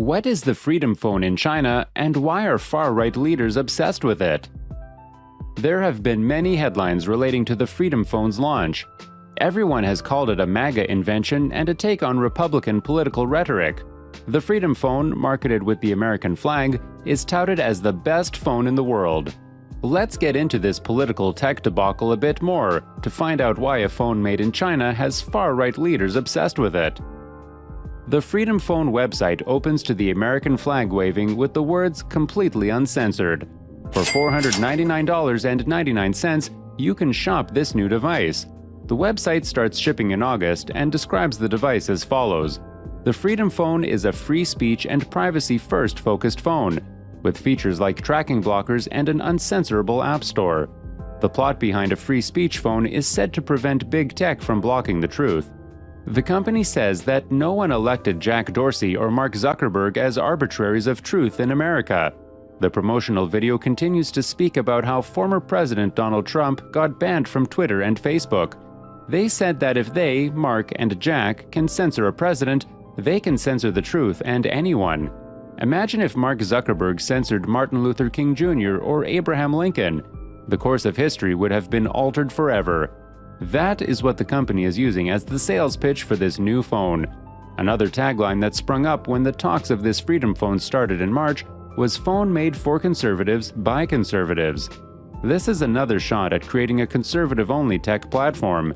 What is the Freedom Phone in China, and why are far-right leaders obsessed with it? There have been many headlines relating to the Freedom Phone's launch. Everyone has called it a MAGA invention and a take on Republican political rhetoric. The Freedom Phone, marketed with the American flag, is touted as the best phone in the world. Let's get into this political tech debacle a bit more to find out why a phone made in China has far-right leaders obsessed with it. The Freedom Phone website opens to the American flag waving with the words "completely uncensored." For $499.99, you can shop this new device. The website starts shipping in August and describes the device as follows. The Freedom Phone is a free speech and privacy-first focused phone, with features like tracking blockers and an uncensorable app store. The plot behind a free speech phone is said to prevent big tech from blocking the truth. The company says that no one elected Jack Dorsey or Mark Zuckerberg as arbitraries of truth in America. The promotional video continues to speak about how former President Donald Trump got banned from Twitter and Facebook. They said that if they, Mark and Jack, can censor a president, they can censor the truth and anyone. Imagine if Mark Zuckerberg censored Martin Luther King Jr. or Abraham Lincoln. The course of history would have been altered forever. That is what the company is using as the sales pitch for this new phone. Another tagline that sprung up when the talks of this Freedom Phone started in March was "phone made for conservatives by conservatives." This is another shot at creating a conservative-only tech platform.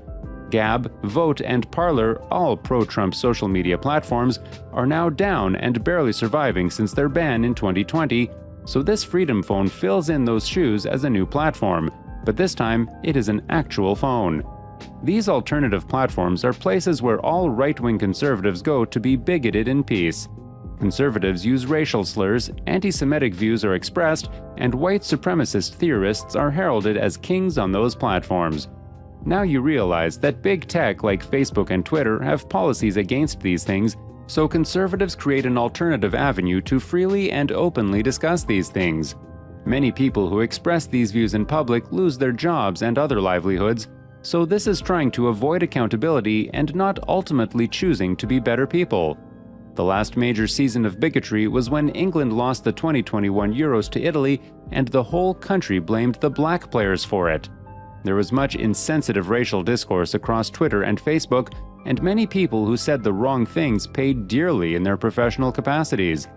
Gab, Vote, and Parler, all pro-Trump social media platforms, are now down and barely surviving since their ban in 2020, so this Freedom Phone fills in those shoes as a new platform, but this time it is an actual phone. These alternative platforms are places where all right-wing conservatives go to be bigoted in peace. Conservatives use racial slurs, anti-Semitic views are expressed, and white supremacist theorists are heralded as kings on those platforms. Now you realize that big tech like Facebook and Twitter have policies against these things, so conservatives create an alternative avenue to freely and openly discuss these things. Many people who express these views in public lose their jobs and other livelihoods, so this is trying to avoid accountability and not ultimately choosing to be better people. The last major season of bigotry was when England lost the 2021 Euros to Italy and the whole country blamed the black players for it. There was much insensitive racial discourse across Twitter and Facebook, and many people who said the wrong things paid dearly in their professional capacities.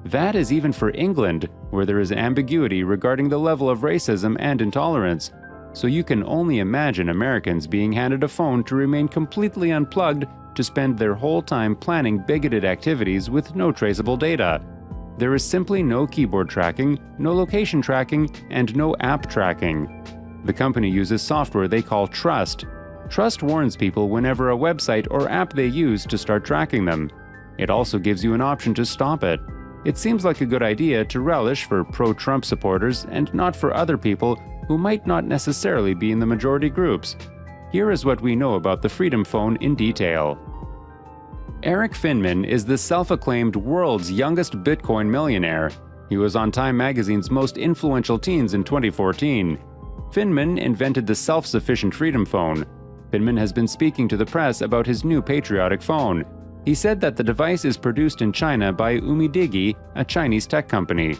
That is even for England, where there is ambiguity regarding the level of racism and intolerance. So you can only imagine Americans being handed a phone to remain completely unplugged to spend their whole time planning bigoted activities with no traceable data. There is simply no keyboard tracking, no location tracking, and no app tracking. The company uses software they call Trust. Trust warns people whenever a website or app they use to start tracking them. It also gives you an option to stop it. It seems like a good idea to relish for pro-Trump supporters and not for other people who might not necessarily be in the majority groups. Here is what we know about the Freedom Phone in detail. Erik Finman is the self-acclaimed world's youngest Bitcoin millionaire. He was on Time magazine's most influential teens in 2014. Finman invented the self-sufficient Freedom Phone. Finman has been speaking to the press about his new patriotic phone. He said that the device is produced in China by Umidigi, a Chinese tech company.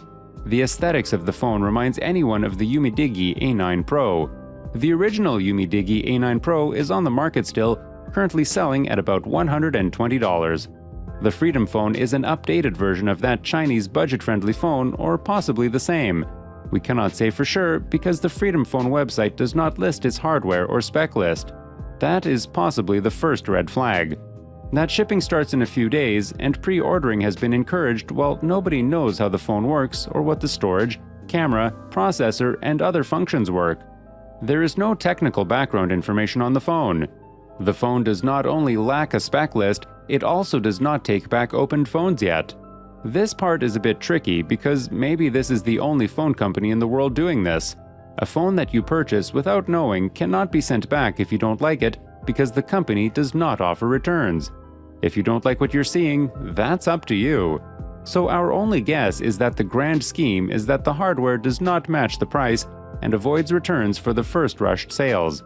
The aesthetics of the phone reminds anyone of the Umidigi A9 Pro. The original Umidigi A9 Pro is on the market still, currently selling at about $120. The Freedom Phone is an updated version of that Chinese budget-friendly phone, or possibly the same. We cannot say for sure because the Freedom Phone website does not list its hardware or spec list. That is possibly the first red flag. That shipping starts in a few days, and pre-ordering has been encouraged while nobody knows how the phone works or what the storage, camera, processor, and other functions work. There is no technical background information on the phone. The phone does not only lack a spec list, it also does not take back opened phones yet. This part is a bit tricky because maybe this is the only phone company in the world doing this. A phone that you purchase without knowing cannot be sent back if you don't like it because the company does not offer returns. If you don't like what you're seeing, that's up to you. So our only guess is that the grand scheme is that the hardware does not match the price and avoids returns for the first rushed sales.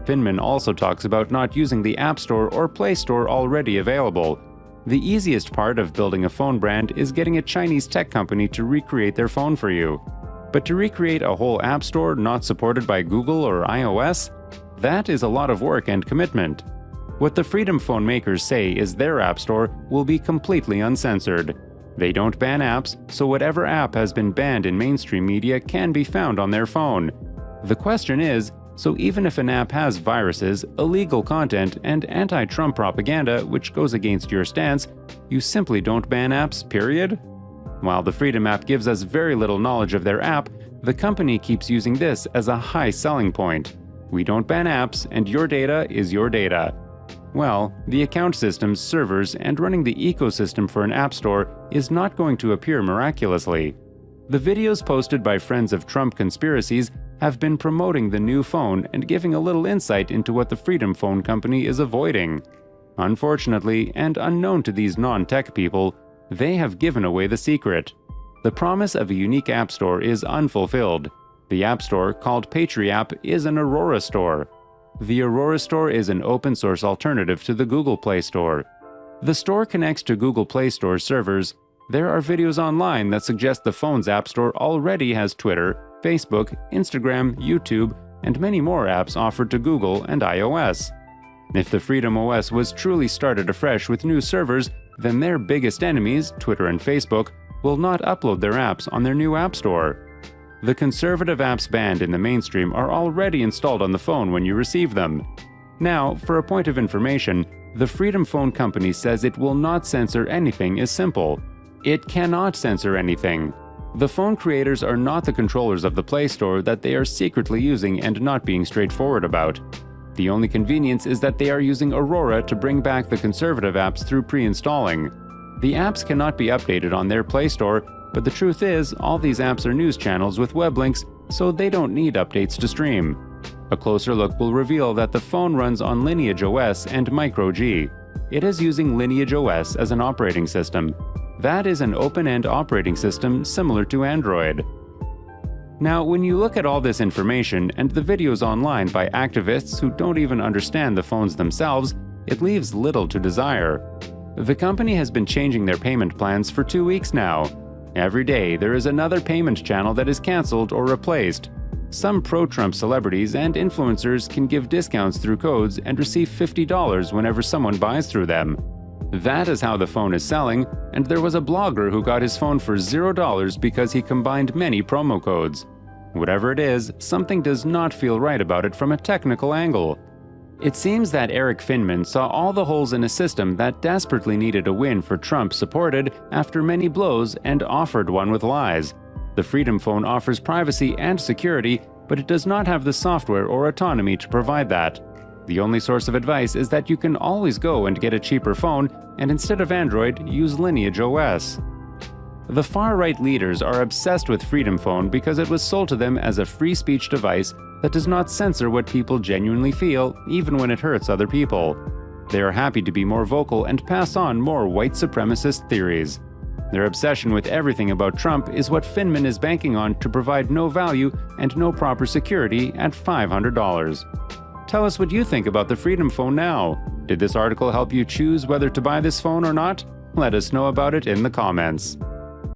Finman also talks about not using the App Store or Play Store already available. The easiest part of building a phone brand is getting a Chinese tech company to recreate their phone for you. But to recreate a whole app store not supported by Google or iOS? That is a lot of work and commitment. What the Freedom Phone makers say is their app store will be completely uncensored. They don't ban apps, so whatever app has been banned in mainstream media can be found on their phone. The question is, so even if an app has viruses, illegal content, and anti-Trump propaganda which goes against your stance, you simply don't ban apps, period? While the Freedom app gives us very little knowledge of their app, the company keeps using this as a high selling point. We don't ban apps, and your data is your data. Well, the account systems, servers, and running the ecosystem for an app store is not going to appear miraculously. The videos posted by friends of Trump conspiracies have been promoting the new phone and giving a little insight into what the Freedom Phone company is avoiding. Unfortunately, and unknown to these non-tech people, they have given away the secret. The promise of a unique app store is unfulfilled. The app store, called PatriApp, is an Aurora Store. The Aurora Store is an open-source alternative to the Google Play Store. The store connects to Google Play Store servers. There are videos online that suggest the phone's app store already has Twitter, Facebook, Instagram, YouTube, and many more apps offered to Google and iOS. If the Freedom OS was truly started afresh with new servers, then their biggest enemies, Twitter and Facebook, will not upload their apps on their new app store. The conservative apps banned in the mainstream are already installed on the phone when you receive them. Now, for a point of information, the Freedom Phone company says it will not censor anything is simple. It cannot censor anything. The phone creators are not the controllers of the Play Store that they are secretly using and not being straightforward about. The only convenience is that they are using Aurora to bring back the conservative apps through pre-installing. The apps cannot be updated on their Play Store, but the truth is, all these apps are news channels with web links, so they don't need updates to stream. A closer look will reveal that the phone runs on Lineage OS and Micro G. It is using Lineage OS as an operating system. That is an open-end operating system similar to Android. Now, when you look at all this information and the videos online by activists who don't even understand the phones themselves, it leaves little to desire. The company has been changing their payment plans for 2 weeks now. Every day, there is another payment channel that is cancelled or replaced. Some pro-Trump celebrities and influencers can give discounts through codes and receive $50 whenever someone buys through them. That is how the phone is selling, and there was a blogger who got his phone for $0 because he combined many promo codes. Whatever it is, something does not feel right about it from a technical angle. It seems that Erik Finman saw all the holes in a system that desperately needed a win for Trump supported after many blows and offered one with lies. The Freedom Phone offers privacy and security, but it does not have the software or autonomy to provide that. The only source of advice is that you can always go and get a cheaper phone, and instead of Android, use Lineage OS. The far-right leaders are obsessed with Freedom Phone because it was sold to them as a free speech device that does not censor what people genuinely feel, even when it hurts other people. They are happy to be more vocal and pass on more white supremacist theories. Their obsession with everything about Trump is what Finman is banking on to provide no value and no proper security at $500. Tell us what you think about the Freedom Phone now. Did this article help you choose whether to buy this phone or not? Let us know about it in the comments.